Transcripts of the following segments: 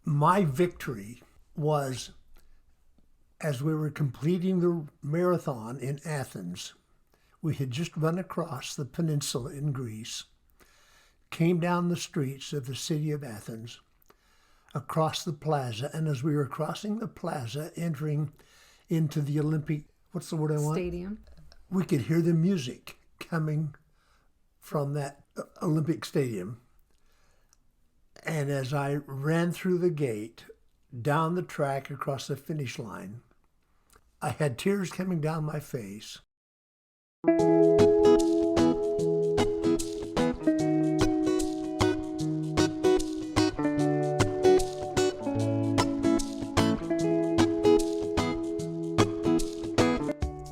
My victory was as we were completing the marathon in Athens. We had just run across the peninsula in Greece, came down the streets of the city of Athens, across the plaza, and as we were crossing the plaza, entering into the Olympic, what's the word I want? Stadium. We could hear the music coming from that Olympic stadium. And as I ran through the gate, down the track, across the finish line, I had tears coming down my face.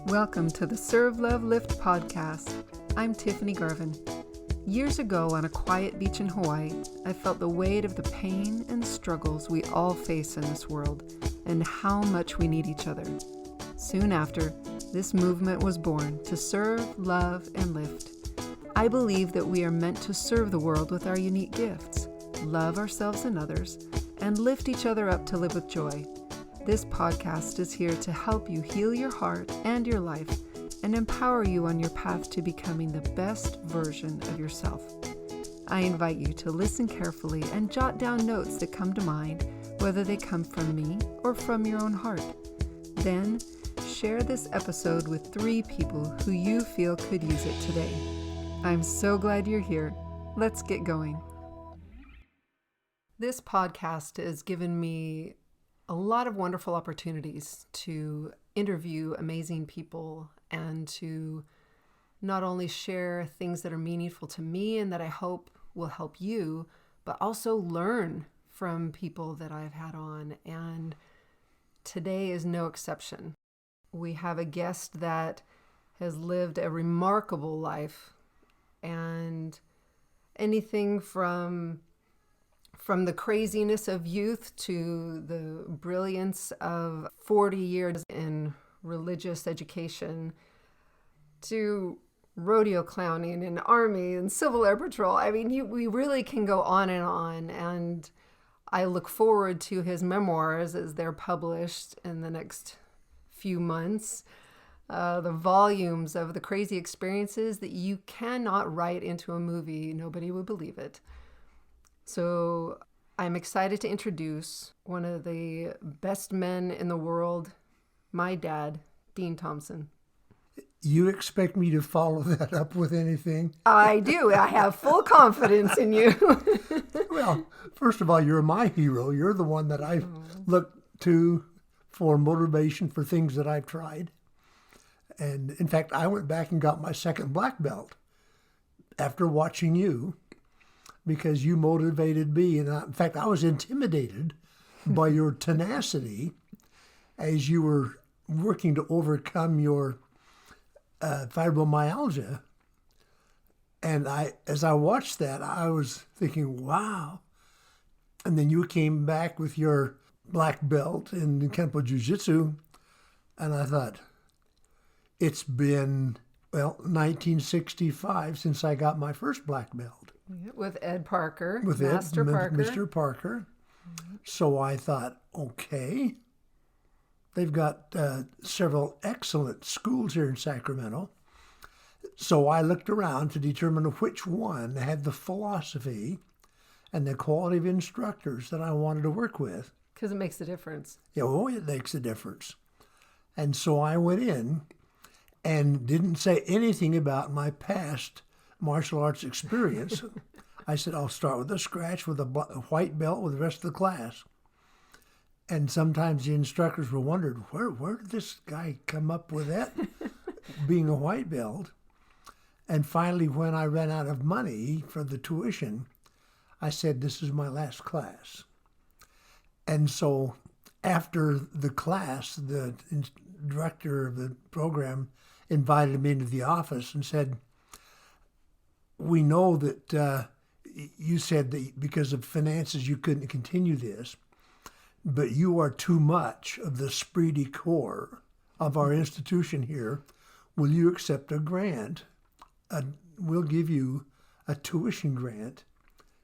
Welcome to the Serve, Love, Lift podcast. I'm Tiffany Garvin. Years ago on a quiet beach in Hawaii, I felt the weight of the pain and struggles we all face in this world and how much we need each other. Soon after, this movement was born to serve, love, and lift. I believe that we are meant to serve the world with our unique gifts, love ourselves and others, and lift each other up to live with joy. This podcast is here to help you heal your heart and your life and empower you on your path to becoming the best version of yourself. I invite you to listen carefully and jot down notes that come to mind, whether they come from me or from your own heart. Then, share this episode with 3 people who you feel could use it today. I'm so glad you're here. Let's get going. This podcast has given me a lot of wonderful opportunities to interview amazing people and to not only share things that are meaningful to me and that I hope will help you, but also learn from people that I've had on. And today is no exception. We have a guest that has lived a remarkable life, and anything from the craziness of youth to the brilliance of 40 years in religious education to rodeo clowning and army and Civil Air Patrol. I mean, we really can go on, and I look forward to his memoirs as they're published in the next few months. The volumes of the crazy experiences that you cannot write into a movie. Nobody would believe it. So I'm excited to introduce one of the best men in the world, my dad, Dean Thomson. You expect me to follow that up with anything? I do. I have full confidence in you. Well, first of all, you're my hero. You're the one that I look to for motivation for things that I've tried. And in fact, I went back and got my second black belt after watching you, because you motivated me. And in fact, I was intimidated by your tenacity as you were working to overcome your fibromyalgia. And as I watched that, I was thinking, wow. And then you came back with your black belt in Kempo Jiu-Jitsu. And I thought, it's been, 1965 since I got my first black belt. With Ed Parker, With Master Parker. Mr. Parker. Mm-hmm. So I thought, okay, they've got several excellent schools here in Sacramento. So I looked around to determine which one had the philosophy and the quality of instructors that I wanted to work with. Because it makes a difference. Yeah, it makes a difference. And so I went in and didn't say anything about my past martial arts experience. I said, I'll start with a scratch with a white belt with the rest of the class. And sometimes the instructors were wondered, where did this guy come up with that, being a white belt? And finally, when I ran out of money for the tuition, I said, this is my last class. And so after the class, the director of the program invited me into the office and said, we know that you said that because of finances you couldn't continue this, but you are too much of the esprit de corps of our institution here. Will you accept a grant? We'll give you a tuition grant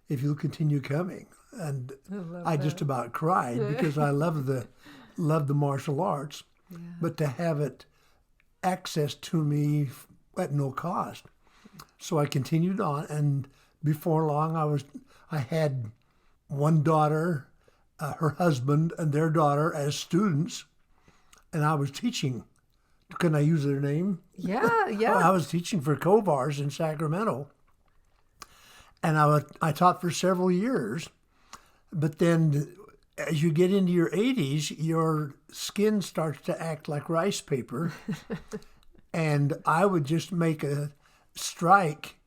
if you'll continue coming. and love I just that. about cried because I love the martial arts, Yeah. but to have it access to me at no cost. So I continued on, and before long, I had one daughter, her husband, and their daughter as students, and I was teaching. Can I use their name? Yeah, yeah. I was teaching for Covars in Sacramento, and I taught for several years. But then, as you get into your 80s, your skin starts to act like rice paper, and I would just make a strike,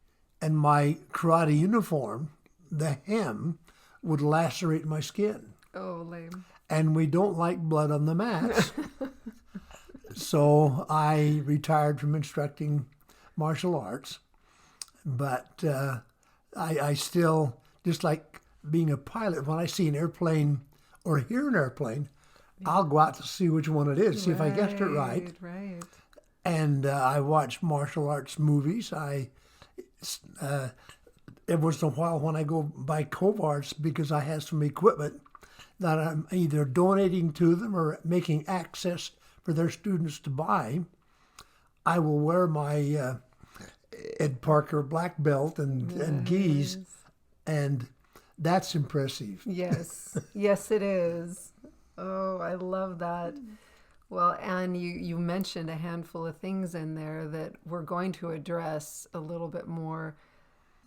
and my karate uniform, the hem, would lacerate my skin. Oh, lame. And we don't like blood on the mats. So I retired from instructing martial arts. But I still, just like being a pilot, when I see an airplane or hear an airplane, I'll go out to see which one it is, see if I guessed it right. Right. And I watch martial arts movies. Every once in a while when I go buy Covarts, because I have some equipment that I'm either donating to them or making access for their students to buy, I will wear my Ed Parker black belt and gis, and that's impressive. Yes. Yes, it is. Oh, I love that. Well, Anne, you mentioned a handful of things in there that we're going to address a little bit more.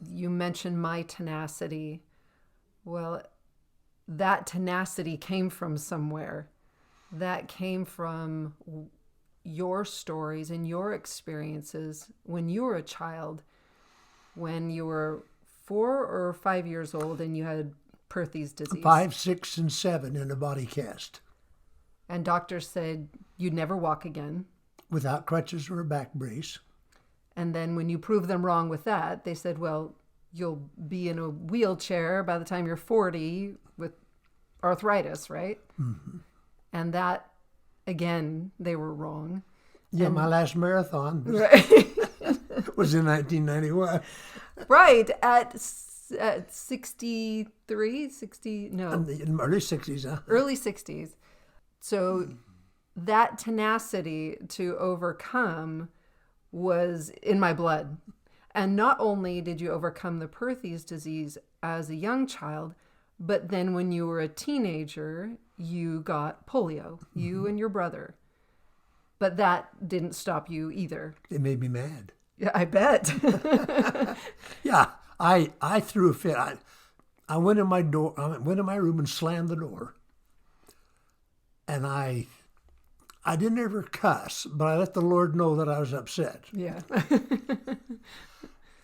You mentioned my tenacity. Well, that tenacity came from somewhere. That came from your stories and your experiences when you were a child, when you were 4 or 5 years old and you had Perthes disease. 5, 6, and 7 in a body cast. And doctors said you'd never walk again. Without crutches or a back brace. And then when you proved them wrong with that, they said, well, you'll be in a wheelchair by the time you're 40 with arthritis, right? Mm-hmm. And that, again, they were wrong. Yeah, my last marathon Right. was in 1991. Right. At 63, 60, no. In the early 60s, huh? Early 60s. So that tenacity to overcome was in my blood. And not only did you overcome the Perthes disease as a young child, but then when you were a teenager, you got polio, you and your brother. But that didn't stop you either. It made me mad. Yeah, I bet. Yeah, I threw a fit. I went in my room and slammed the door. And I didn't ever cuss, but I let the Lord know that I was upset. Yeah.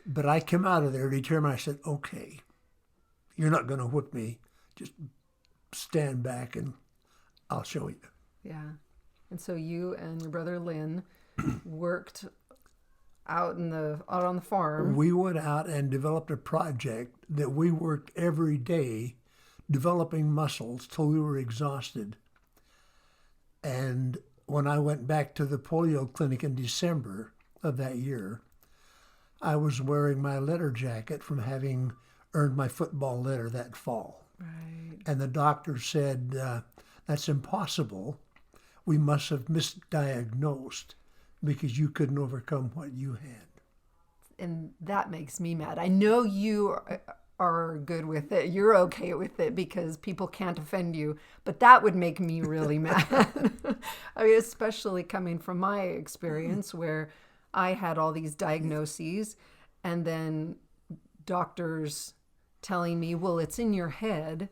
But I came out of there determined. I said, okay, you're not going to whip me. Just stand back and I'll show you. Yeah. And so you and your brother Lynn worked out on the farm. We went out and developed a project that we worked every day developing muscles till we were exhausted. And when I went back to the polio clinic in December of that year, I was wearing my letter jacket from having earned my football letter that fall. Right. And the doctor said, that's impossible. We must have misdiagnosed because you couldn't overcome what you had. And that makes me mad. I know you are good with it. You're okay with it because people can't offend you. But that would make me really mad. I mean, especially coming from my experience where I had all these diagnoses and then doctors telling me, well, it's in your head,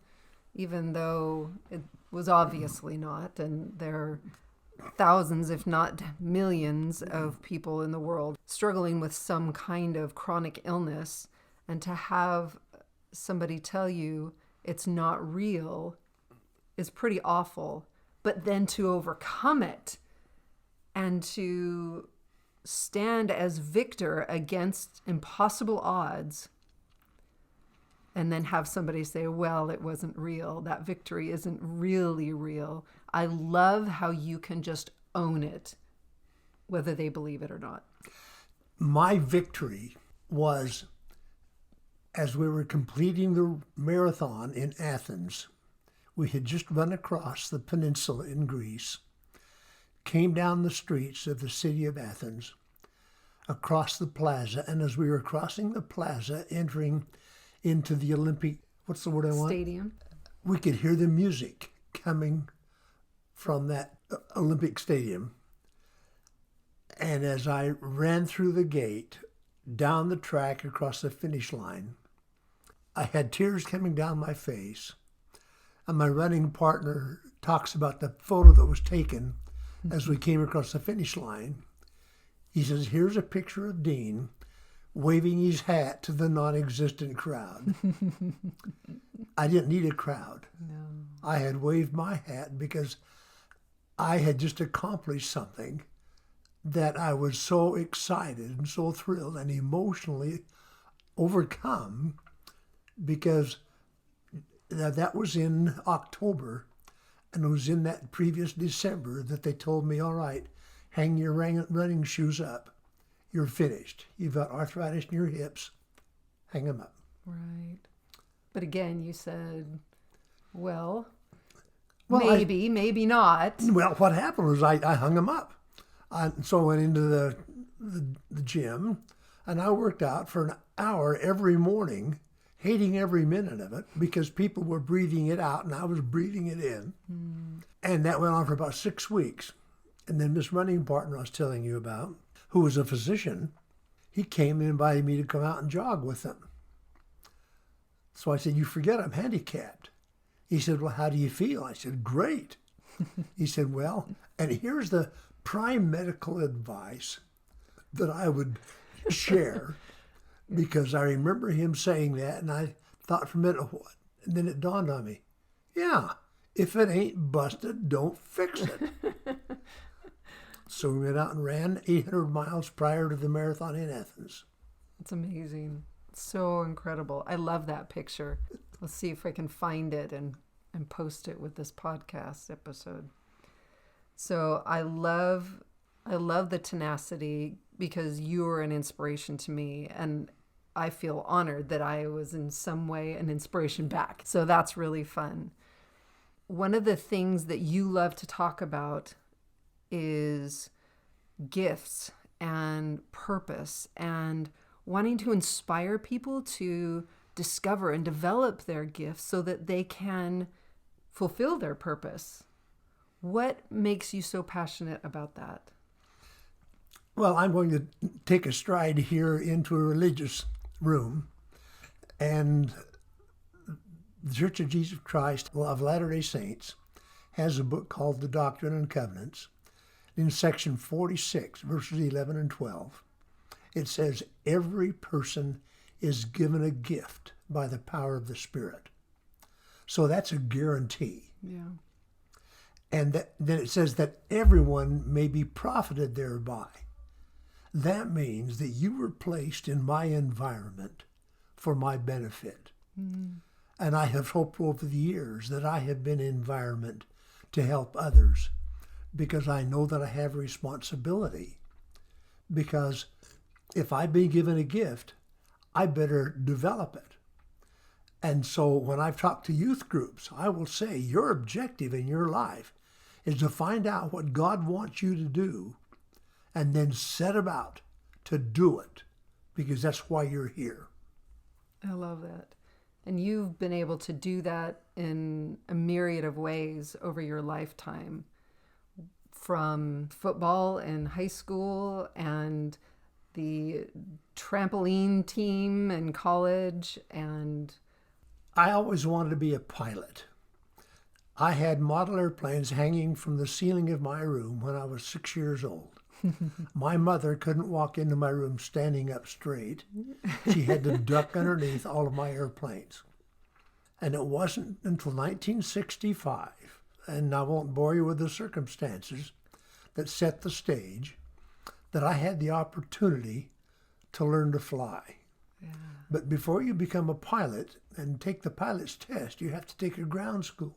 even though it was obviously not. And there are thousands, if not millions, of people in the world struggling with some kind of chronic illness. And to have somebody tell you it's not real is pretty awful. But then to overcome it and to stand as victor against impossible odds, and then have somebody say, well, it wasn't real. That victory isn't really real. I love how you can just own it, whether they believe it or not. My victory was as we were completing the marathon in Athens, we had just run across the peninsula in Greece, came down the streets of the city of Athens, across the plaza, and as we were crossing the plaza, entering into the Olympic, what's the word I want? Stadium. We could hear the music coming from that Olympic stadium. And as I ran through the gate, down the track, across the finish line, I had tears coming down my face. And my running partner talks about the photo that was taken as we came across the finish line. He says, here's a picture of Dean waving his hat to the non-existent crowd. I didn't need a crowd. No. I had waved my hat because I had just accomplished something that I was so excited and so thrilled and emotionally overcome, because that was in October, and it was in that previous December that they told me, all right, hang your running shoes up. You're finished. You've got arthritis in your hips. Hang them up. Right. But again, you said, well maybe not. Well, what happened was I hung them up. So I went into the gym, and I worked out for an hour every morning, hating every minute of it, because people were breathing it out and I was breathing it in. And that went on for about 6 weeks. And then this running partner I was telling you about, who was a physician, he came and invited me to come out and jog with him. So I said, you forget I'm handicapped. He said, well, how do you feel? I said, great. He said, well, and here's the prime medical advice that I would share, because I remember him saying that, and I thought for a minute, what? And then it dawned on me, yeah, if it ain't busted, don't fix it. So we went out and ran 800 miles prior to the marathon in Athens. It's amazing. So incredible. I love that picture. Let's see if I can find it and post it with this podcast episode. So I love the tenacity, because you are an inspiration to me, and I feel honored that I was in some way an inspiration back. So that's really fun. One of the things that you love to talk about is gifts and purpose and wanting to inspire people to discover and develop their gifts so that they can fulfill their purpose. What makes you so passionate about that? Well, I'm going to take a stride here into a religious room, and the Church of Jesus Christ of Latter-day Saints has a book called The Doctrine and Covenants. In section 46, verses 11 and 12, it says, every person is given a gift by the power of the Spirit. So that's a guarantee. Yeah. And then it says that everyone may be profited thereby. That means that you were placed in my environment for my benefit. And I have hoped over the years that I have been in environment to help others, because I know that I have a responsibility. Because if I've been given a gift, I better develop it. And so when I've talked to youth groups, I will say your objective in your life is to find out what God wants you to do and then set about to do it, because that's why you're here. I love that. And you've been able to do that in a myriad of ways over your lifetime, from football in high school and the trampoline team in college. And I always wanted to be a pilot. I had model airplanes hanging from the ceiling of my room when I was 6 years old. My mother couldn't walk into my room standing up straight. She had to duck underneath all of my airplanes. And it wasn't until 1965, and I won't bore you with the circumstances that set the stage, that I had the opportunity to learn to fly. yeah. But before you become a pilot and take the pilot's test, you have to take a ground school.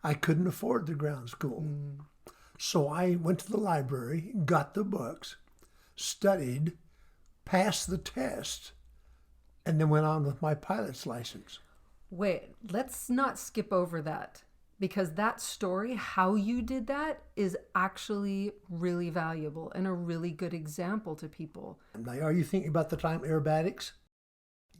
I couldn't afford the ground school. So I went to the library, got the books, studied, passed the test, and then went on with my pilot's license. Wait, let's not skip over that, because that story, how you did that, is actually really valuable and a really good example to people. Now, are you thinking about the time aerobatics?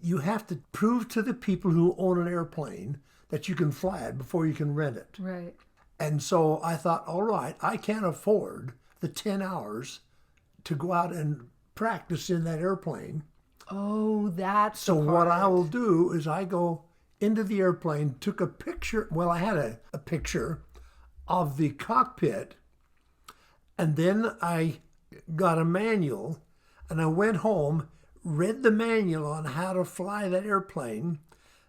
You have to prove to the people who own an airplane that you can fly it before you can rent it. Right. And so I thought, all right, I can't afford the 10 hours to go out and practice in that airplane. Oh, that's So the what I part. will do is I go into the airplane, took a picture. Well, I had a picture of the cockpit, and then I got a manual, and I went home, read the manual on how to fly that airplane,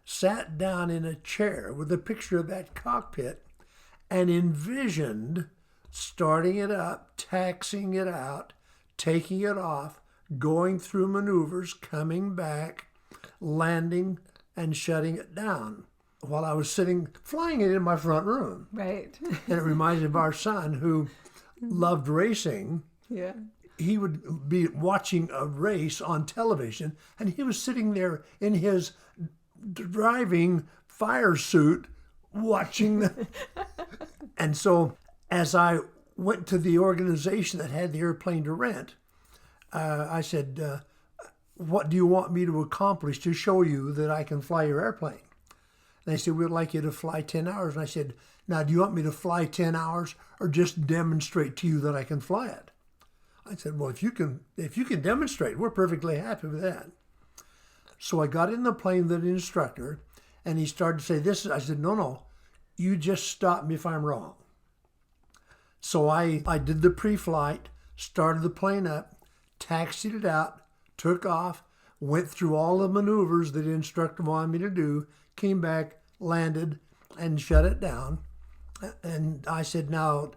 sat down in a chair with a picture of that cockpit, and envisioned starting it up, taxiing it out, taking it off, going through maneuvers, coming back, landing, and shutting it down while I was sitting, flying it in my front room. Right. And it reminds me of our son who loved racing. Yeah. He would be watching a race on television, and he was sitting there in his driving fire suit watching the... And so as I went to the organization that had the airplane to rent, I said, what do you want me to accomplish to show you that I can fly your airplane? And they said, we'd like you to fly 10 hours. And I said, now, do you want me to fly 10 hours or just demonstrate to you that I can fly it? I said, well, if you can demonstrate, we're perfectly happy with that. So I got in the plane with the instructor, and he started to say, this is, I said, no, you just stop me if I'm wrong. So I did the pre-flight, started the plane up, taxied it out, took off, went through all the maneuvers that the instructor wanted me to do, came back, landed, and shut it down. And I said, now,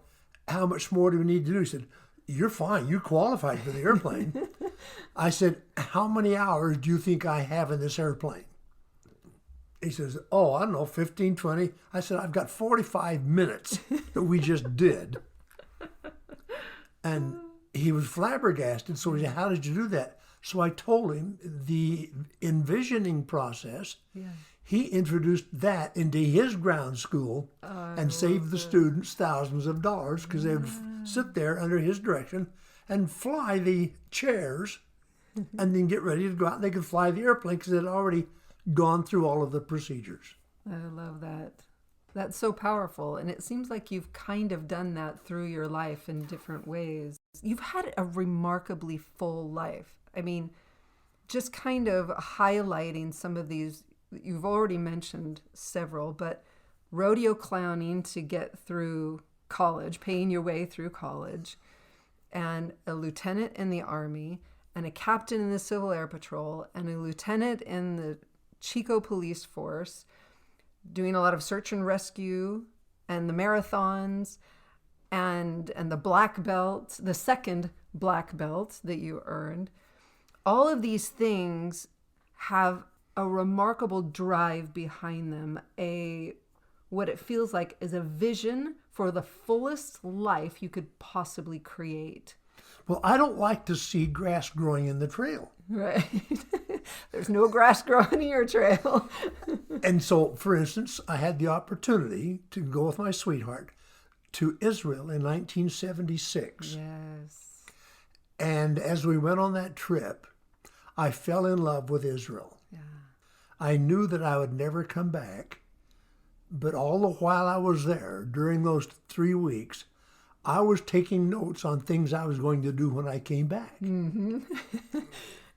how much more do we need to do? He said, you're fine. You qualified for the airplane. I said, how many hours do you think I have in this airplane? He says, oh, I don't know, 15, 20. I said, I've got 45 minutes that we just did. And he was flabbergasted. So he said, how did you do that? So I told him the envisioning process. Yeah. He introduced that into his ground school and saved the students thousands of dollars because they would sit there under his direction and fly the chairs and then get ready to go out. And they could fly the airplane because they'd already gone through all of the procedures. I love that. That's so powerful. And it seems like you've kind of done that through your life in different ways. You've had a remarkably full life. I mean, just kind of highlighting some of these, you've already mentioned several, but rodeo clowning to get through college, paying your way through college, and a lieutenant in the Army, and a captain in the Civil Air Patrol, and a lieutenant in the Chico Police Force, doing a lot of search and rescue, and the marathons, and the black belt, the second black belt that you earned. All of these things have a remarkable drive behind them, what it feels like is a vision for the fullest life you could possibly create. Well, I don't like to see grass growing in the trail. Right. There's no grass growing in your trail. And so, for instance, I had the opportunity to go with my sweetheart to Israel in 1976. Yes. And as we went on that trip, I fell in love with Israel. Yeah. I knew that I would never come back, but all the while I was there, during those 3 weeks, I was taking notes on things I was going to do when I came back. Mm-hmm.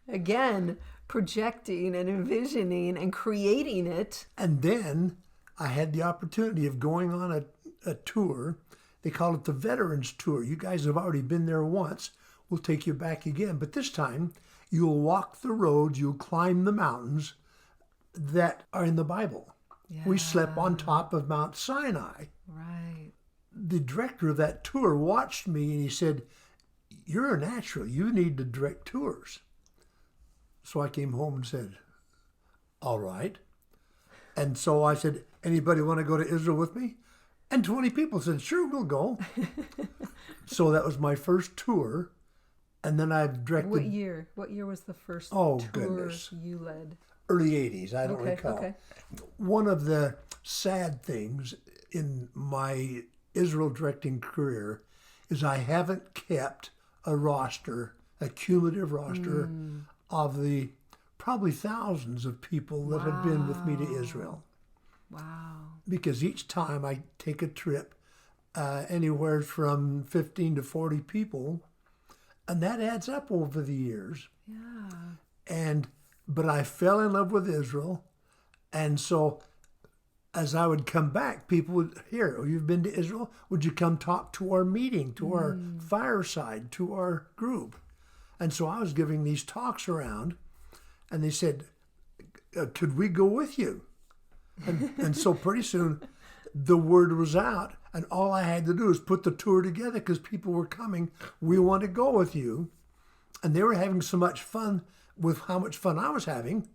Again, projecting and envisioning and creating it. And then I had the opportunity of going on a tour. They call it the Veterans Tour. You guys have already been there once. We'll take you back again. But this time, you'll walk the roads, you'll climb the mountains that are in the Bible. Yeah. We slept on top of Mount Sinai. Right. The director of that tour watched me and he said, you're a natural. You need to direct tours. So I came home and said, all right. And so I said, anybody want to go to Israel with me? And 20 people said, sure, we'll go. So that was my first tour. And then I've directed... What year? What year was the first Oh, tour goodness. you led? early 80s. I don't Okay, recall. okay. One of the sad things in my Israel directing career is I haven't kept a roster, a cumulative roster of the probably thousands of people that have been with me to Israel. Wow. Because each time I take a trip, anywhere from 15 to 40 people, and that adds up over the years. Yeah. But I fell in love with Israel, and so as I would come back, people would hear, "Oh, you've been to Israel? Would you come talk to our meeting, to our fireside, to our group?" And so I was giving these talks around, and they said, "Could we go with you?" And so pretty soon the word was out, and all I had to do was put the tour together because people were coming. "We want to go with you." And they were having so much fun with how much fun I was having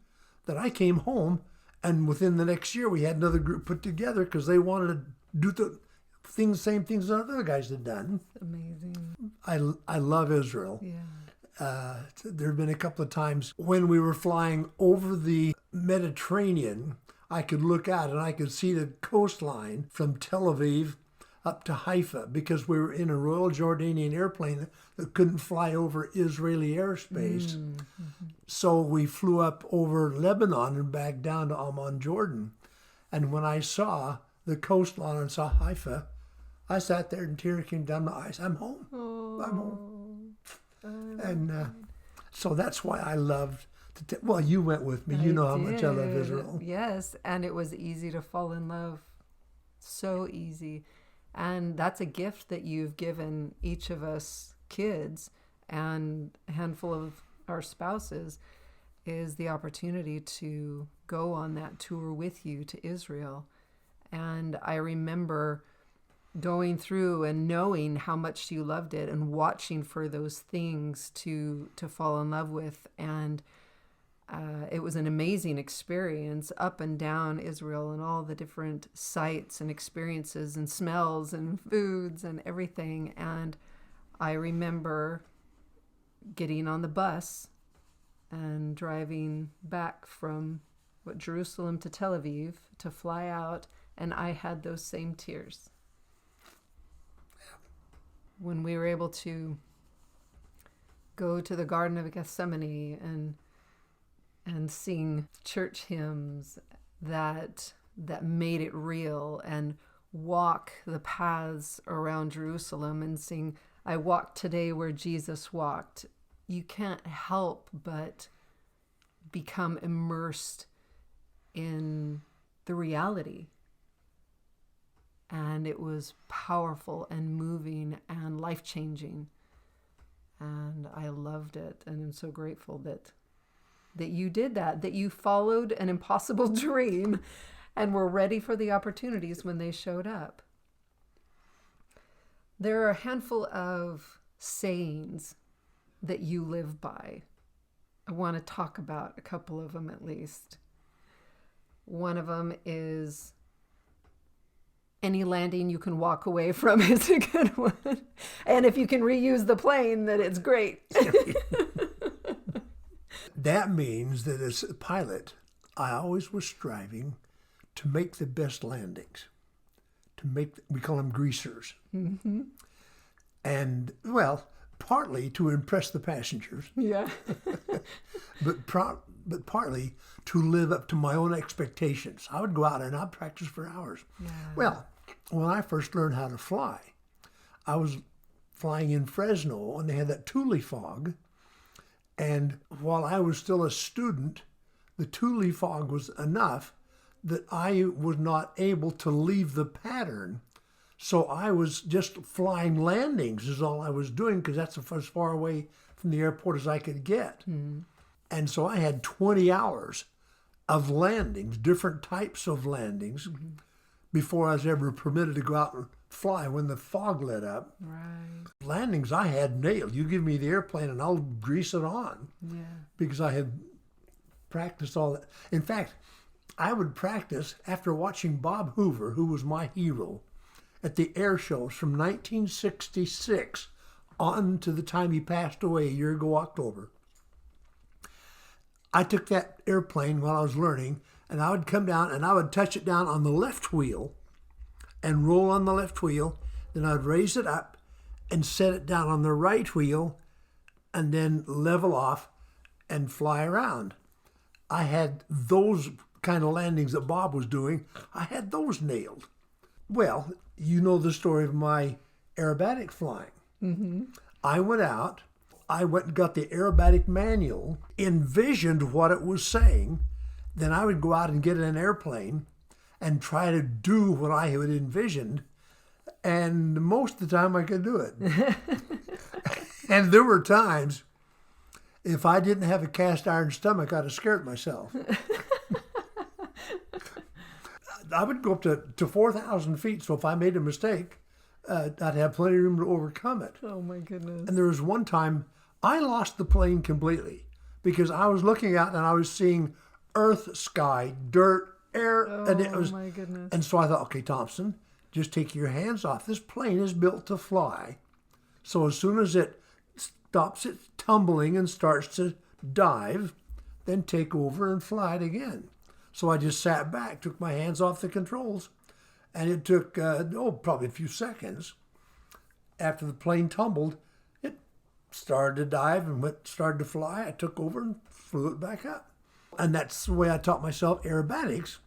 that I came home, and within the next year we had another group put together because they wanted to do the same things that other guys had done. Amazing. I love Israel. Yeah. There have been a couple of times when we were flying over the Mediterranean, I could look out and I could see the coastline from Tel Aviv up to Haifa because we were in a Royal Jordanian airplane that couldn't fly over Israeli airspace. So we flew up over Lebanon and back down to Amman, Jordan. And when I saw the coastline and saw Haifa, I sat there and tears came down my eyes. I'm home. I'm home. And so that's why I loved to well, you went with me. You know how much I love did. Israel. Yes, and it was easy to fall in love. So easy. And that's a gift that you've given each of us kids and a handful of our spouses is the opportunity to go on that tour with you to Israel. And I remember going through and knowing how much you loved it and watching for those things to fall in love with. And it was an amazing experience up and down Israel and all the different sights and experiences and smells and foods and everything. And I remember getting on the bus and driving back from Jerusalem to Tel Aviv to fly out, and I had those same tears. When we were able to go to the Garden of Gethsemane and sing church hymns that made it real, and walk the paths around Jerusalem and sing, "I walked today where Jesus walked," you can't help but become immersed in the reality. And it was powerful and moving and life-changing. And I loved it, and I'm so grateful that you did that you followed an impossible dream and were ready for the opportunities when they showed up. There are a handful of sayings that you live by. I want to talk about a couple of them at least. One of them is, "Any landing you can walk away from" is a good one. And if you can reuse the plane, then it's great. That means that as a pilot, I always was striving to make the best landings. We call them greasers. Mm-hmm. And, well, partly to impress the passengers, Yeah. but partly to live up to my own expectations. I would go out and I'd practice for hours. Yeah. Well, when I first learned how to fly, I was flying in Fresno and they had that Thule fog. And while I was still a student, the Thule fog was enough that I was not able to leave the pattern. So I was just flying landings is all I was doing because that's as far away from the airport as I could get. Mm-hmm. And so I had 20 hours of landings, different types of landings, before I was ever permitted to go out and fly when the fog let up. Right. Landings I had nailed. You give me the airplane and I'll grease it on. Yeah. Because I had practiced all that. In fact, I would practice after watching Bob Hoover, who was my hero, at the air shows from 1966 on to the time he passed away a year ago, October. I took that airplane while I was learning, and I would come down and I would touch it down on the left wheel and roll on the left wheel. Then I'd raise it up and set it down on the right wheel and then level off and fly around. I had those kind of landings that Bob was doing. I had those nailed. Well, you know the story of my aerobatic flying. Mm-hmm. I went out, I went and got the aerobatic manual, envisioned what it was saying, then I would go out and get in an airplane and try to do what I had envisioned, and most of the time I could do it. And there were times, if I didn't have a cast iron stomach, I'd have scared myself. I would go up to 4,000 feet, so if I made a mistake, I'd have plenty of room to overcome it. Oh my goodness. And there was one time I lost the plane completely because I was looking out and I was seeing earth, sky, dirt, air, and it was. Oh my goodness. And so I thought, okay, Thomson, just take your hands off. This plane is built to fly. So as soon as it stops it tumbling and starts to dive, then take over and fly it again. So I just sat back, took my hands off the controls, and it took, probably a few seconds. After the plane tumbled, it started to dive and started to fly. I took over and flew it back up. And that's the way I taught myself aerobatics,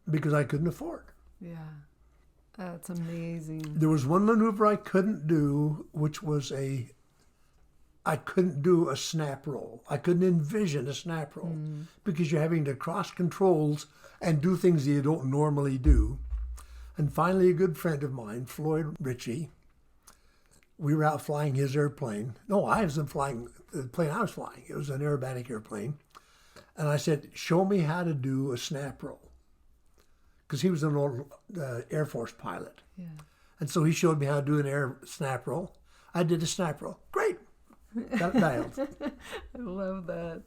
because I couldn't afford. Yeah, that's amazing. There was one maneuver I couldn't do, which was I couldn't do a snap roll. I couldn't envision a snap roll because you're having to cross controls and do things that you don't normally do. And finally, a good friend of mine, Floyd Ritchie, we were out flying his airplane. No, I wasn't flying the plane I was flying. It was an aerobatic airplane. And I said, show me how to do a snap roll. Because he was an old Air Force pilot. Yeah. And so he showed me how to do an air snap roll. I did a snap roll. Great. Got it dialed. I love that.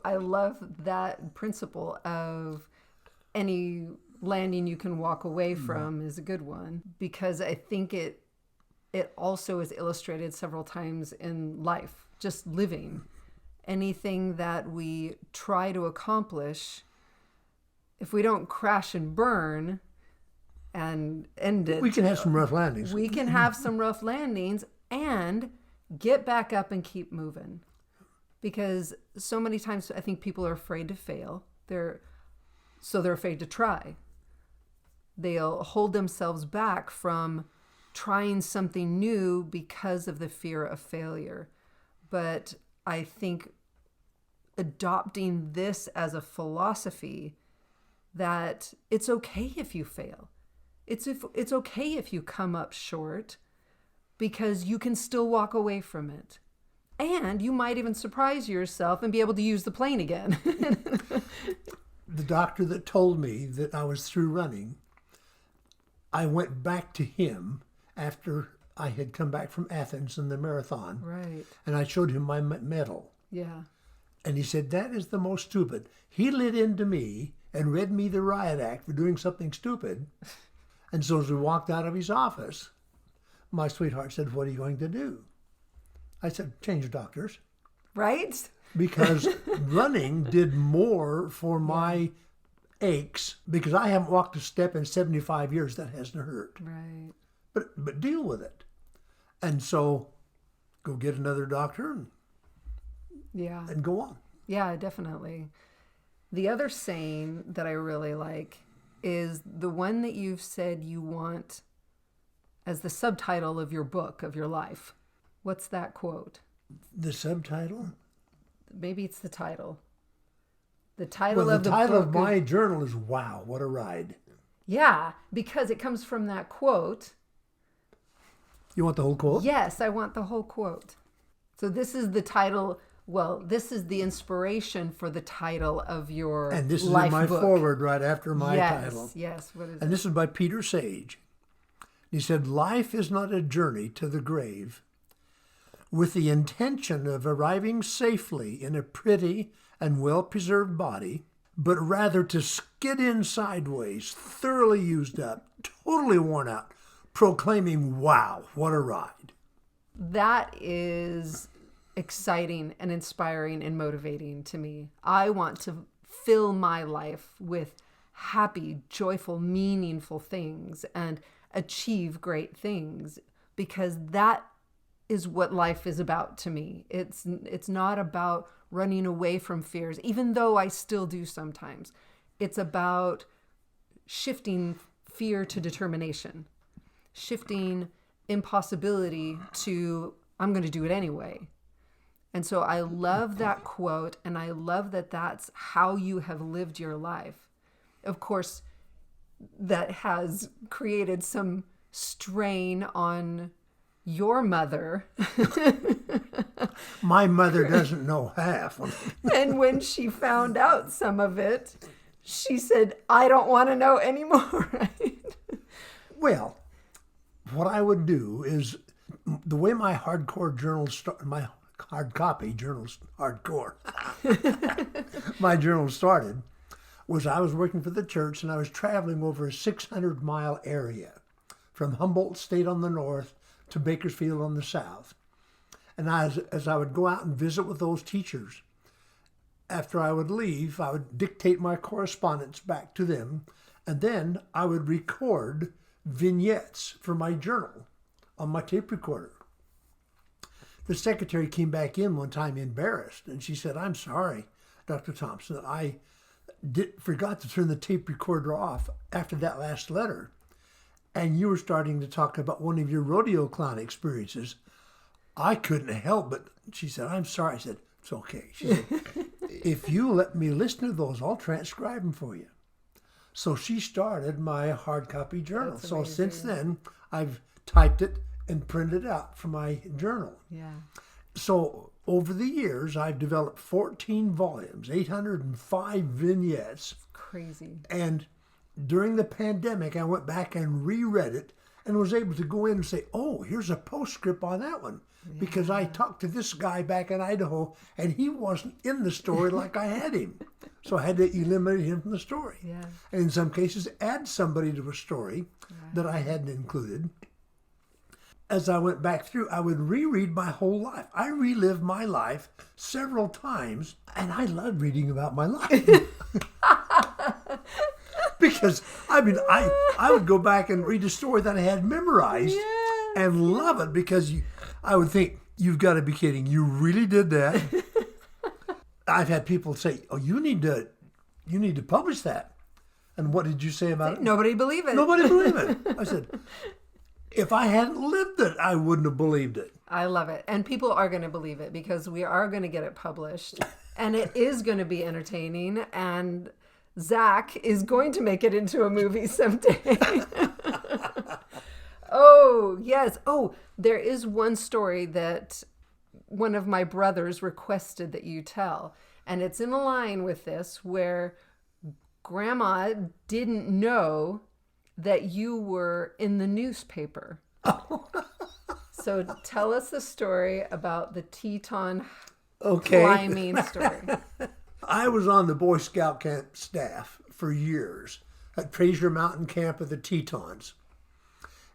I love that principle of any landing you can walk away from is a good one, because I think it also is illustrated several times in life, just living. Anything that we try to accomplish, if we don't crash and burn and end it, We can have some rough landings. we can have some rough landings and get back up and keep moving. Because so many times I think people are afraid to fail. They're afraid to try. They'll hold themselves back from trying something new because of the fear of failure. But I think adopting this as a philosophy that it's okay if you fail. It's okay if you come up short, because you can still walk away from it. And you might even surprise yourself and be able to use the plane again. The doctor that told me that I was through running, I went back to him after I had come back from Athens in the marathon. Right. And I showed him my medal. Yeah. And he said, that is the most stupid. He lit into me and read me the riot act for doing something stupid. And so as we walked out of his office, my sweetheart said, what are you going to do? I said, change doctors. Right? Because running did more for my aches, because I haven't walked a step in 75 years that hasn't hurt. Right. But deal with it. And so go get another doctor Yeah. and go on. Yeah, definitely. The other saying that I really like is the one that you've said you want as the subtitle of your book, of your life. What's that quote? The subtitle? Maybe it's the title. The title of the the title book of my journal is Wow, What a Ride. Yeah, because it comes from that quote. You want the whole quote? Yes, I want the whole quote. So this is the title. Well, this is the inspiration for the title of your life book. And this is in my foreword right after my title. Yes, what is And this is by Peter Sage. He said, life is not a journey to the grave with the intention of arriving safely in a pretty and well-preserved body, but rather to skid in sideways, thoroughly used up, totally worn out, proclaiming, wow, what a ride. That is exciting and inspiring and motivating to me. I want to fill my life with happy, joyful, meaningful things and achieve great things, because that is what life is about to me. It's not about running away from fears, even though I still do sometimes. It's about shifting fear to determination, shifting impossibility to I'm going to do it anyway. And so I love that quote, and I love that that's how you have lived your life. Of course, that has created some strain on your mother. My mother doesn't know half. And when she found out some of it, she said, I don't want to know anymore, right? Well, what I would do is, the way my hardcore journals start, my hard copy journals, hardcore, my journal started, was I was working for the church and I was traveling over a 600-mile area from Humboldt State on the north to Bakersfield on the south. And as I would go out and visit with those teachers, after I would leave, I would dictate my correspondence back to them, and then I would record vignettes for my journal on my tape recorder. The secretary came back in one time embarrassed, and she said, I'm sorry, Dr. Thomson, I forgot to turn the tape recorder off after that last letter. And you were starting to talk about one of your rodeo clown experiences. I couldn't help but, she said, I'm sorry. I said, it's okay. She said, if you let me listen to those, I'll transcribe them for you. So she started my hard copy journal. That's so amazing. since then, I've typed it and printed it out for my journal. Yeah. So over the years, I've developed 14 volumes, 805 vignettes. Crazy. And during the pandemic, I went back and reread it and was able to go in and say, oh, here's a postscript on that one. Yeah. Because I talked to this guy back in Idaho and he wasn't in the story like I had him. So I had to eliminate him from the story. Yeah. And in some cases, add somebody to a story that I hadn't included. As I went back through, I would reread my whole life. I relived my life several times, and I love reading about my life. Because, I would go back and read a story that I had memorized and love it, because I would think, you've got to be kidding. You really did that? I've had people say, oh, you need to publish that. And what did you say about it? Nobody believe it. Nobody believe it. I said, if I hadn't lived it, I wouldn't have believed it. I love it. And people are going to believe it because we are going to get it published. And it is going to be entertaining. And Zach is going to make it into a movie someday. Oh, yes. Oh, there is one story that one of my brothers requested that you tell. And it's in line with this, where Grandma didn't know that you were in the newspaper. So tell us the story about the Teton climbing story. I was on the Boy Scout camp staff for years at Treasure Mountain Camp of the Tetons.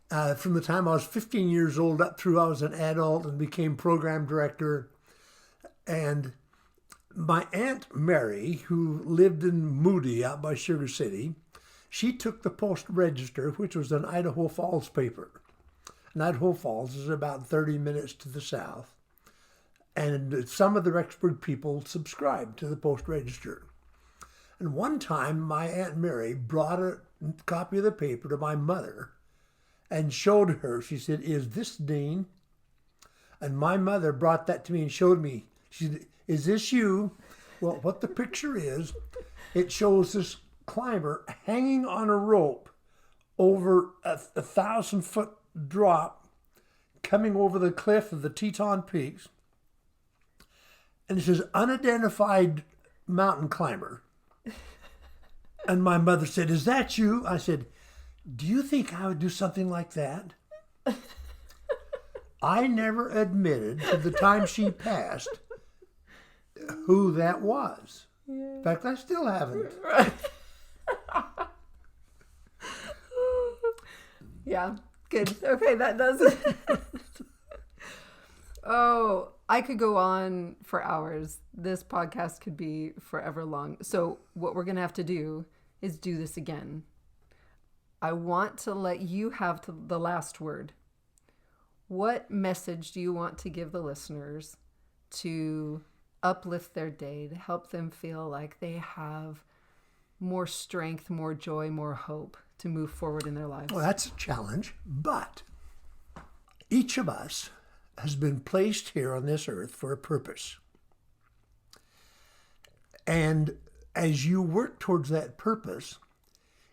From the time I was 15 years old up through I was an adult and became program director. And my Aunt Mary, who lived in Moody out by Sugar City, she took the Post Register, which was an Idaho Falls paper. And Idaho Falls is about 30 minutes to the south. And some of the Rexburg people subscribed to the Post Register. And one time, my Aunt Mary brought a copy of the paper to my mother and showed her. She said, is this Dean? And my mother brought that to me and showed me. She said, is this you? Well, what the picture is, it shows this climber hanging on a rope over a 1,000-foot drop coming over the cliff of the Teton Peaks. And it says, unidentified mountain climber. And my mother said, is that you? I said, do you think I would do something like that? I never admitted to the time she passed who that was. Yeah. In fact, I still haven't. Yeah, good. Okay, that does it. Oh, I could go on for hours. This podcast could be forever long. So what we're going to have to do is do this again. I want to let you have the last word. What message do you want to give the listeners to uplift their day, to help them feel like they have more strength, more joy, more hope to move forward in their lives? Well, that's a challenge, but each of us has been placed here on this earth for a purpose. And as you work towards that purpose,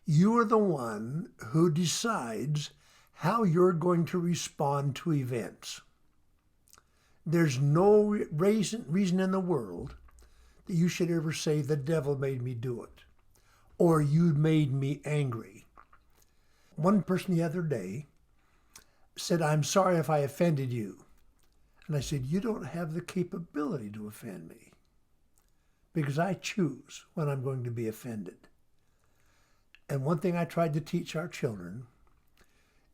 you are the one who decides how you're going to respond to events. There's no reason in the world that you should ever say, the devil made me do it, or you made me angry. One person the other day said, I'm sorry if I offended you. And I said, you don't have the capability to offend me, because I choose when I'm going to be offended. And one thing I tried to teach our children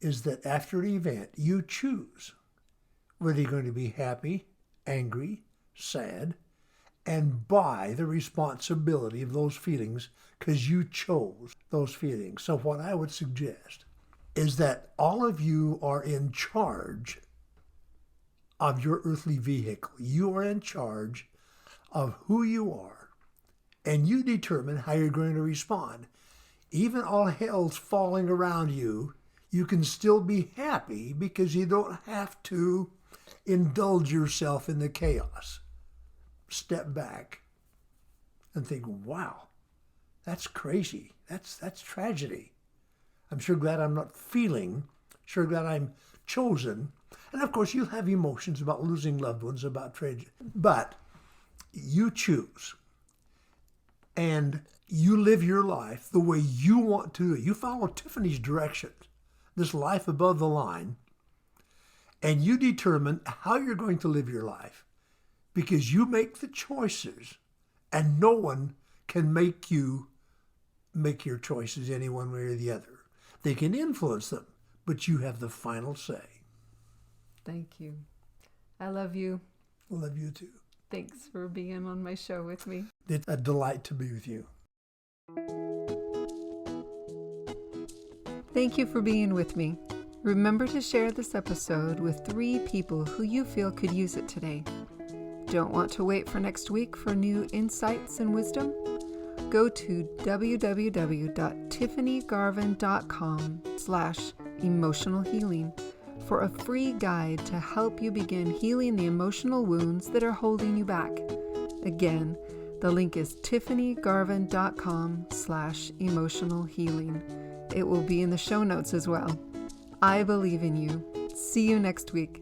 is that after an event, you choose whether you're going to be happy, angry, sad, and buy the responsibility of those feelings because you chose those feelings. So what I would suggest is that all of you are in charge of your earthly vehicle. You are in charge of who you are, and you determine how you're going to respond. Even all hell's falling around you, you can still be happy because you don't have to indulge yourself in the chaos. Step back and think, wow, that's crazy. That's tragedy. I'm sure glad I'm not feeling, sure glad I'm chosen. And of course, you'll have emotions about losing loved ones, about tragedy. But you choose. And you live your life the way you want to. You follow Tiffany's directions, this life above the line, and you determine how you're going to live your life because you make the choices, and no one can make you make your choices any one way or the other. They can influence them, but you have the final say. Thank you. I love you. I love you too. Thanks for being on my show with me. It's a delight to be with you. Thank you for being with me. Remember to share this episode with 3 people who you feel could use it today. Don't want to wait for next week for new insights and wisdom? Go to www.tiffanygarvin.com/emotional healing for a free guide to help you begin healing the emotional wounds that are holding you back. Again, the link is tiffanygarvin.com/emotional healing. It will be in the show notes as well. I believe in you. See you next week.